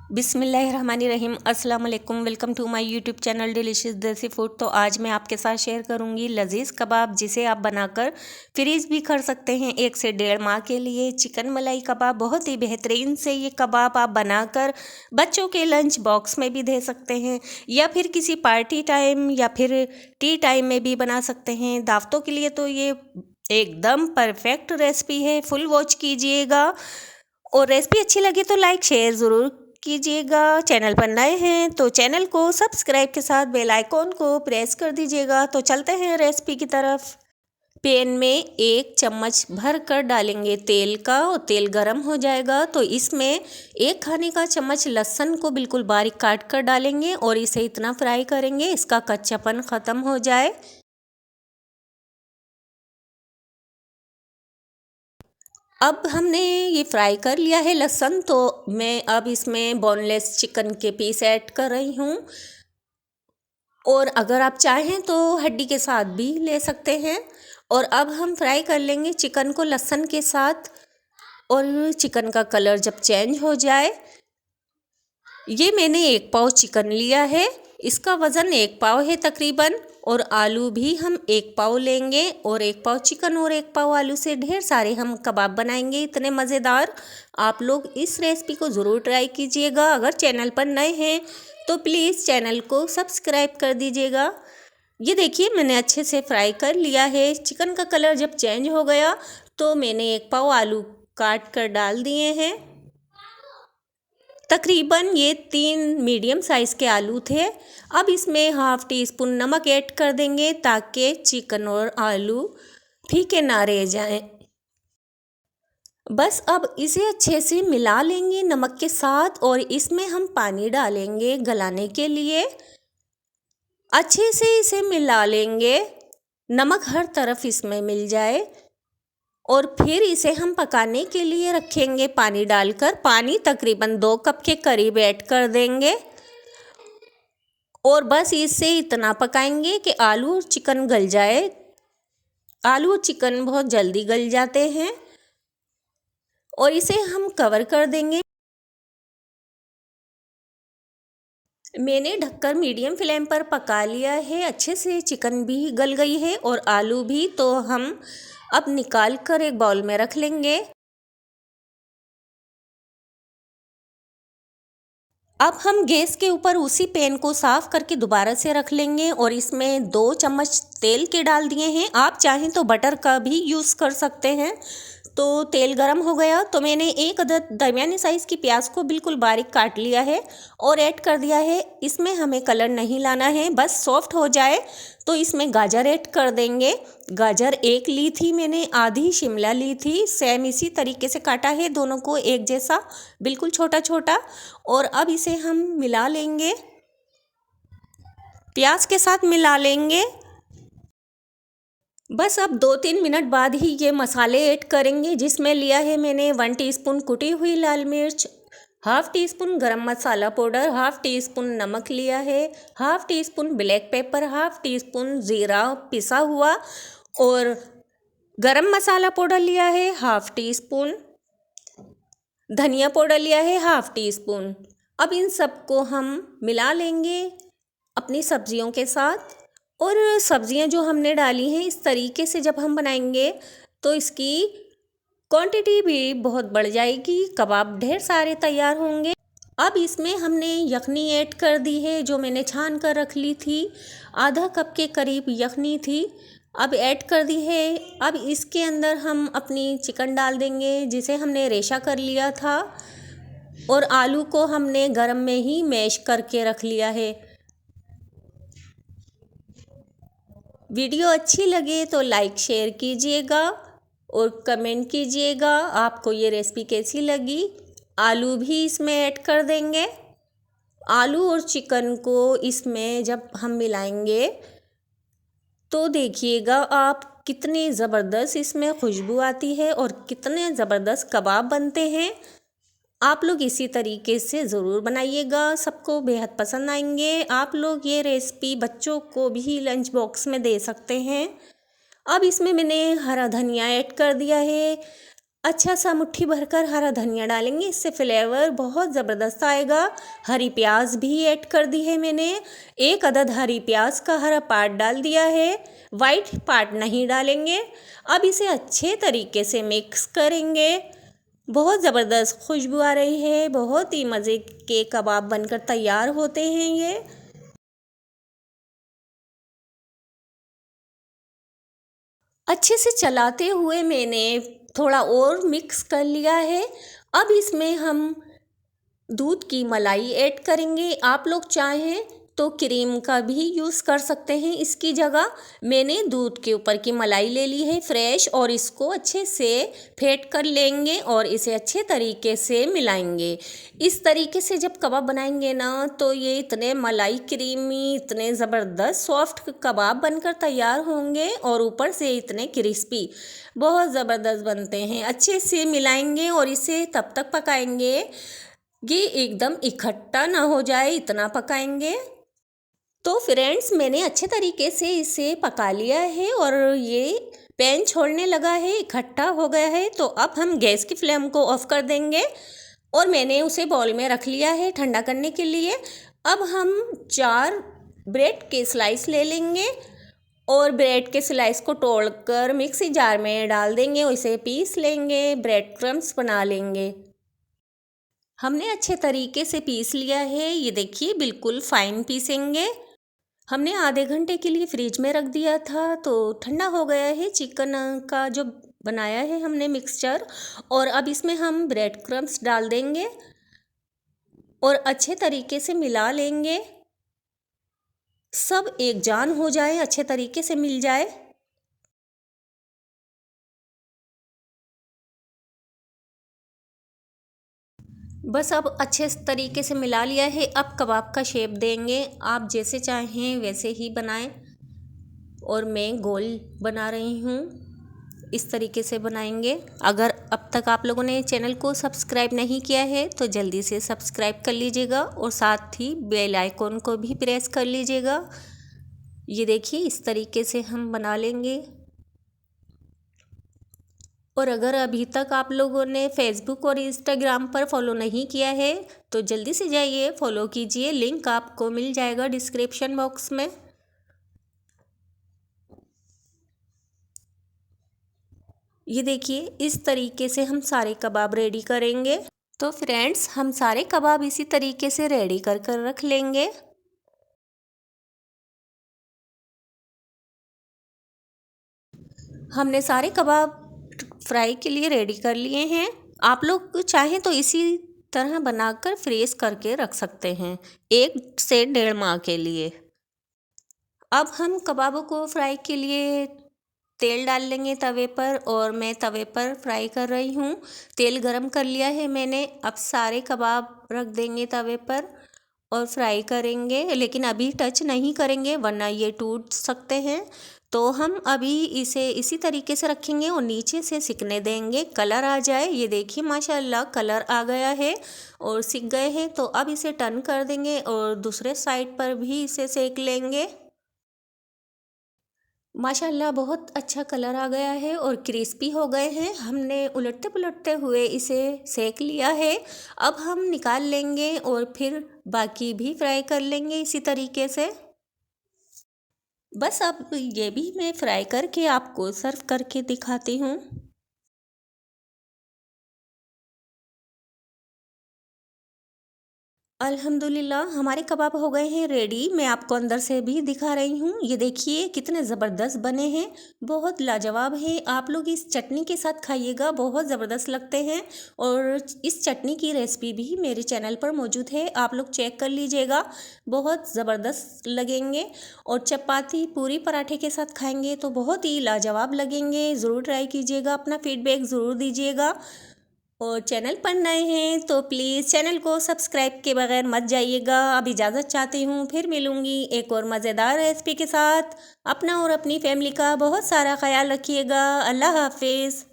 बिस्मिल्लाहिर्रहमानिर्रहीम अस्सलाम वालेकुम। Welcome to my YouTube channel delicious desi food. तो आज मैं आपके साथ शेयर करूंगी लजीज़ कबाब, जिसे आप बनाकर फ्रीज़ भी कर सकते हैं 1 से 1.5 माह के लिए। चिकन मलाई कबाब बहुत ही बेहतरीन से ये कबाब आप बनाकर बच्चों के लंच बॉक्स में भी दे सकते हैं, या फिर किसी पार्टी टाइम या फिर टी टाइम में भी बना सकते हैं। दावतों के लिए तो ये एकदम परफेक्ट रेसिपी है। फुल वॉच कीजिएगा और रेसिपी अच्छी लगे तो लाइक शेयर ज़रूर कीजिएगा। चैनल पर नए हैं तो चैनल को सब्सक्राइब के साथ बेल आइकॉन को प्रेस कर दीजिएगा। तो चलते हैं रेसिपी की तरफ। पैन में 1 चम्मच भर कर डालेंगे तेल का, और तेल गरम हो जाएगा तो इसमें 1 खाने का चम्मच लहसुन को बिल्कुल बारीक काट कर डालेंगे और इसे इतना फ्राई करेंगे इसका कच्चापन ख़त्म हो जाए। अब हमने ये फ्राई कर लिया है लहसुन, तो मैं अब इसमें बोनलेस चिकन के पीस ऐड कर रही हूँ, और अगर आप चाहें तो हड्डी के साथ भी ले सकते हैं। और अब हम फ्राई कर लेंगे चिकन को लहसुन के साथ, और चिकन का कलर जब चेंज हो जाए, ये मैंने 1 पाव चिकन लिया है, इसका वज़न 1 पाव है तकरीबन। और आलू भी हम 1 पाव लेंगे, और 1 पाव चिकन और 1 पाव आलू से ढेर सारे हम कबाब बनाएंगे, इतने मज़ेदार। आप लोग इस रेसिपी को ज़रूर ट्राई कीजिएगा। अगर चैनल पर नए हैं तो प्लीज़ चैनल को सब्सक्राइब कर दीजिएगा। ये देखिए मैंने अच्छे से फ्राई कर लिया है। चिकन का कलर जब चेंज हो गया तो मैंने 1 पाव आलू काट कर डाल दिए हैं। तकरीबन ये 3 मीडियम साइज़ के आलू थे। अब इसमें हाफ़ टी स्पून नमक ऐड कर देंगे ताकि चिकन और आलू फीके ना रह जाएं। बस अब इसे अच्छे से मिला लेंगे नमक के साथ, और इसमें हम पानी डालेंगे गलाने के लिए। अच्छे से इसे मिला लेंगे, नमक हर तरफ इसमें मिल जाए, और फिर इसे हम पकाने के लिए रखेंगे पानी डालकर। पानी तकरीबन 2 कप के करीब ऐड कर देंगे, और बस इसे इतना पकाएंगे कि आलू और चिकन गल जाए। आलू और चिकन बहुत जल्दी गल जाते हैं, और इसे हम कवर कर देंगे। मैंने ढककर मीडियम फ्लेम पर पका लिया है। अच्छे से चिकन भी गल गई है और आलू भी। तो हम अब निकाल कर एक बाउल में रख लेंगे। अब हम गैस के ऊपर उसी पैन को साफ़ करके दोबारा से रख लेंगे, और इसमें 2 चम्मच तेल के डाल दिए हैं। आप चाहें तो बटर का भी यूज़ कर सकते हैं। तो तेल गरम हो गया तो मैंने 1 अदद दरमियानी साइज़ की प्याज को बिल्कुल बारीक काट लिया है और ऐड कर दिया है। इसमें हमें कलर नहीं लाना है, बस सॉफ्ट हो जाए तो इसमें गाजर ऐड कर देंगे। गाजर 1 ली थी मैंने, आधी शिमला ली थी, सेम इसी तरीके से काटा है, दोनों को एक जैसा, बिल्कुल छोटा छोटा। और अब इसे हम मिला लेंगे, प्याज के साथ मिला लेंगे। बस अब 2-3 मिनट बाद ही ये मसाले ऐड करेंगे, जिसमें लिया है मैंने 1 टीस्पून कुटी हुई लाल मिर्च, हाफ़ टी स्पून गरम मसाला पाउडर, हाफ़ टी स्पून नमक लिया है, half tea spoon black pepper, half tea spoon ज़ीरा पिसा हुआ, और गरम मसाला पाउडर लिया है हाफ़ टी स्पून, धनिया पाउडर लिया है हाफ़ टी स्पून। अब इन सबको हम मिला लेंगे अपनी सब्जियों के साथ। और सब्जियां जो हमने डाली हैं, इस तरीके से जब हम बनाएंगे तो इसकी क्वांटिटी भी बहुत बढ़ जाएगी, कबाब ढेर सारे तैयार होंगे। अब इसमें हमने यखनी ऐड कर दी है, जो मैंने छान कर रख ली थी। आधा कप के करीब यखनी थी, अब ऐड कर दी है। अब इसके अंदर हम अपनी चिकन डाल देंगे, जिसे हमने रेशा कर लिया था, और आलू को हमने गरम में ही मैश करके रख लिया है। वीडियो अच्छी लगे तो लाइक शेयर कीजिएगा और कमेंट कीजिएगा आपको ये रेसिपी कैसी लगी। आलू भी इसमें ऐड कर देंगे। आलू और चिकन को इसमें जब हम मिलाएंगे तो देखिएगा आप कितनी ज़बरदस्त इसमें खुशबू आती है और कितने ज़बरदस्त कबाब बनते हैं। आप लोग इसी तरीके से ज़रूर बनाइएगा, सबको बेहद पसंद आएंगे। आप लोग ये रेसिपी बच्चों को भी लंच बॉक्स में दे सकते हैं। अब इसमें मैंने हरा धनिया ऐड कर दिया है, अच्छा सा मुट्ठी भरकर हरा धनिया डालेंगे, इससे फ्लेवर बहुत ज़बरदस्त आएगा। हरी प्याज भी ऐड कर दी है मैंने, एक अदद हरी प्याज का हरा पार्ट डाल दिया है, वाइट पार्ट नहीं डालेंगे। अब इसे अच्छे तरीके से मिक्स करेंगे। बहुत ज़बरदस्त खुशबू आ रही है, बहुत ही मज़े के कबाब बनकर तैयार होते हैं ये। अच्छे से चलाते हुए मैंने थोड़ा और मिक्स कर लिया है। अब इसमें हम दूध की मलाई ऐड करेंगे। आप लोग चाहें तो क्रीम का भी यूज़ कर सकते हैं इसकी जगह। मैंने दूध के ऊपर की मलाई ले ली है फ्रेश, और इसको अच्छे से फेंट कर लेंगे और इसे अच्छे तरीके से मिलाएंगे। इस तरीके से जब कबाब बनाएंगे ना, तो ये इतने मलाई क्रीमी, इतने ज़बरदस्त सॉफ्ट कबाब बनकर तैयार होंगे और ऊपर से इतने क्रिस्पी, बहुत ज़बरदस्त बनते हैं। अच्छे से मिलाएंगे और इसे तब तक पकाएंगे ये एकदम इकट्ठा ना हो जाए, इतना पकाएंगे। तो फ्रेंड्स, मैंने अच्छे तरीके से इसे पका लिया है और ये पैन छोड़ने लगा है, इकट्ठा हो गया है। तो अब हम गैस की फ्लेम को ऑफ कर देंगे और मैंने उसे बाउल में रख लिया है ठंडा करने के लिए। अब हम 4 ब्रेड के स्लाइस ले लेंगे और ब्रेड के स्लाइस को तोड़कर मिक्सी जार में डाल देंगे और इसे पीस लेंगे, ब्रेड क्रम्स बना लेंगे। हमने अच्छे तरीके से पीस लिया है, ये देखिए बिल्कुल फाइन पीसेंगे। हमने आधे घंटे के लिए फ्रिज में रख दिया था, तो ठंडा हो गया है चिकन का जो बनाया है हमने मिक्सचर। और अब इसमें हम ब्रेड क्रम्स डाल देंगे और अच्छे तरीके से मिला लेंगे, सब एक जान हो जाए, अच्छे तरीके से मिल जाए। बस अब अच्छे तरीके से मिला लिया है। अब कबाब का शेप देंगे, आप जैसे चाहें वैसे ही बनाएं। और मैं गोल बना रही हूँ, इस तरीके से बनाएंगे। अगर अब तक आप लोगों ने चैनल को सब्सक्राइब नहीं किया है तो जल्दी से सब्सक्राइब कर लीजिएगा और साथ ही बेल आइकॉन को भी प्रेस कर लीजिएगा। ये देखिए इस तरीके से हम बना लेंगे। और अगर अभी तक आप लोगों ने फेसबुक और इंस्टाग्राम पर फॉलो नहीं किया है तो जल्दी से जाइए फॉलो कीजिए, लिंक आपको मिल जाएगा डिस्क्रिप्शन बॉक्स में। ये देखिए इस तरीके से हम सारे कबाब रेडी करेंगे। तो फ्रेंड्स, हम सारे कबाब इसी तरीके से रेडी कर कर रख लेंगे। हमने सारे कबाब फ्राई के लिए रेडी कर लिए हैं। आप लोग चाहें तो इसी तरह बनाकर फ्रीज करके रख सकते हैं 1 से 1.5 माह के लिए। अब हम कबाबों को फ्राई के लिए तेल डाल लेंगे तवे पर, और मैं तवे पर फ्राई कर रही हूँ। तेल गरम कर लिया है मैंने। अब सारे कबाब रख देंगे तवे पर और फ्राई करेंगे, लेकिन अभी टच नहीं करेंगे वरना ये टूट सकते हैं। तो हम अभी इसे इसी तरीके से रखेंगे और नीचे से सिकने देंगे, कलर आ जाए। ये देखिए माशाल्लाह कलर आ गया है और सिक गए हैं। तो अब इसे टर्न कर देंगे और दूसरे साइड पर भी इसे सेक लेंगे। माशाल्लाह बहुत अच्छा कलर आ गया है और क्रिस्पी हो गए हैं। हमने उलटते पुलटते हुए इसे सेक लिया है। अब हम निकाल लेंगे और फिर बाकी भी फ्राई कर लेंगे इसी तरीके से। बस अब ये भी मैं फ्राई करके आपको सर्व करके दिखाती हूँ। अल्हम्दुलिल्लाह हमारे कबाब हो गए हैं रेडी। मैं आपको अंदर से भी दिखा रही हूँ। ये देखिए कितने ज़बरदस्त बने हैं, बहुत लाजवाब है। आप लोग इस चटनी के साथ खाइएगा, बहुत ज़बरदस्त लगते हैं। और इस चटनी की रेसिपी भी मेरे चैनल पर मौजूद है, आप लोग चेक कर लीजिएगा, बहुत ज़बरदस्त लगेंगे। और चपाती पूरी पराठे के साथ खाएंगे तो बहुत ही लाजवाब लगेंगे। ज़रूर ट्राई कीजिएगा, अपना फीडबैक ज़रूर दीजिएगा। और चैनल पर नए हैं तो प्लीज़ चैनल को सब्सक्राइब के बगैर मत जाइएगा। अब इजाज़त चाहती हूँ, फिर मिलूँगी एक और मज़ेदार रेसिपी के साथ। अपना और अपनी फैमिली का बहुत सारा ख्याल रखिएगा। अल्लाह हाफिज़।